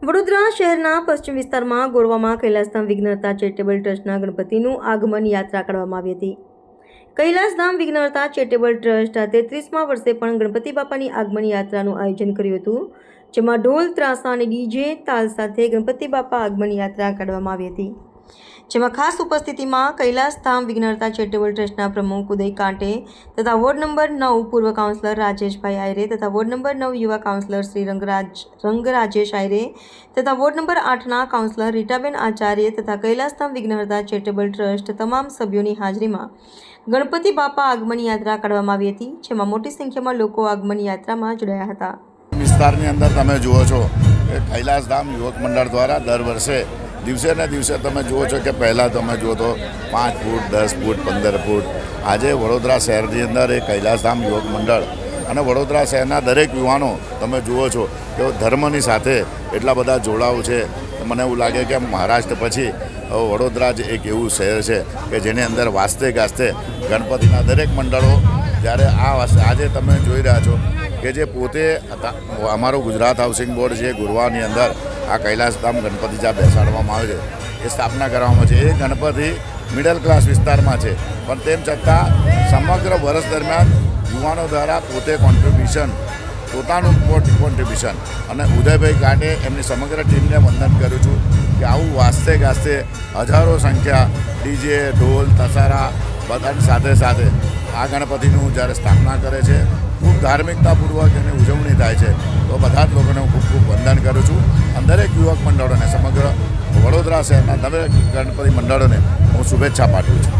વડોદરા શહેરના પશ્ચિમ વિસ્તારમાં ગોરવામાં કૈલાસધામ વિઘ્નહર્તા ચેરિટેબલ ટ્રસ્ટના ગણપતિનું આગમન યાત્રા કાઢવામાં આવી હતી। કૈલાસધામ વિઘ્નહર્તા ચેરિટેબલ ટ્રસ્ટ 33મા વર્ષે પણ ગણપતિ બાપાની આગમન યાત્રાનું આયોજન કર્યું હતું, જેમાં ઢોલ, ત્રાસા અને ડીજે તાલ સાથે ગણપતિ બાપા આગમન યાત્રા કાઢવામાં આવી હતી, જેમાં ખાસ ઉપસ્થિતિમાં કૈલાસધામ વિઘ્નહર્તા ચેરિટેબલ ટ્રસ્ટના પ્રમુખ ઉદય કાંટે તથા વોર્ડ નંબર 9 પૂર્વ કાઉન્સિલર રાજેશભાઈ આયરે તથા વોર્ડ નંબર 9 યુવા કાઉન્સિલર શ્રી રંગરાજેશ આયરે તથા ward number 8ના councillor Ritaben Acharya તથા કૈલાસધામ વિઘ્નહર્તા ચેરિટેબલ ટ્રસ્ટ તમામ સભ્યોની હાજરીમાં ગણપતિ બાપા આગમન યાત્રા કાઢવામાં આવી હતી, જેમાં મોટી સંખ્યામાં લોકો આગમન યાત્રામાં જોડાયા હતા। વિસ્તારની અંદર તમે જુઓ છો કે કૈલાસધામ યુવક મંડળ દ્વારા દર વર્ષે દિવસે ને દિવસે તમે જુઓ છો કે પહેલાં તમે જુઓ તો 5 ફૂટ 10 ફૂટ 15 ફૂટ આજે વડોદરા શહેરની અંદર એ કૈલાસધામ યુવક મંડળ અને વડોદરા શહેરના દરેક યુવાનો તમે જુઓ છો કે ધર્મની સાથે એટલા બધા જોડાવ છે। મને એવું લાગે કે મહારાષ્ટ્ર પછી વડોદરા જ એક એવું શહેર છે કે જેની અંદર વાસ્તે ગાસ્તે ગણપતિના દરેક મંડળો જ્યારે આજે તમે જોઈ રહ્યા છો કે જે પોતે અમારું ગુજરાત હાઉસિંગ બોર્ડ છે ગુરવાની અંદર આ કૈલાસધામ ગણપતિ જ્યાં બેસાડવામાં આવે છે એ સ્થાપના કરવામાં છે। એ ગણપતિ મિડલ ક્લાસ વિસ્તારમાં છે, પણ તેમ છતાં સમગ્ર વર્ષ દરમિયાન યુવાનો દ્વારા પોતે પોતાનું કોન્ટ્રીબ્યુશન અને ઉદયભાઈ કાંટે એમની સમગ્ર ટીમને વંદન કરું છું કે આવું વાસ્તે ગાસ્તે હજારો સંખ્યા ડીજે ઢોલ તસારા બધાની સાથે સાથે આ ગણપતિનું જ્યારે સ્થાપના કરે છે ખૂબ ધાર્મિકતાપૂર્વક એની ઉજવણી થાય છે, તો બધા જ લોકોને હું ખૂબ ખૂબ વંદન કરું છું અને દરેક યુવક મંડળોને સમગ્ર વડોદરા શહેરના દરેક ગણપતિ મંડળોને હું શુભેચ્છા પાઠવું છું।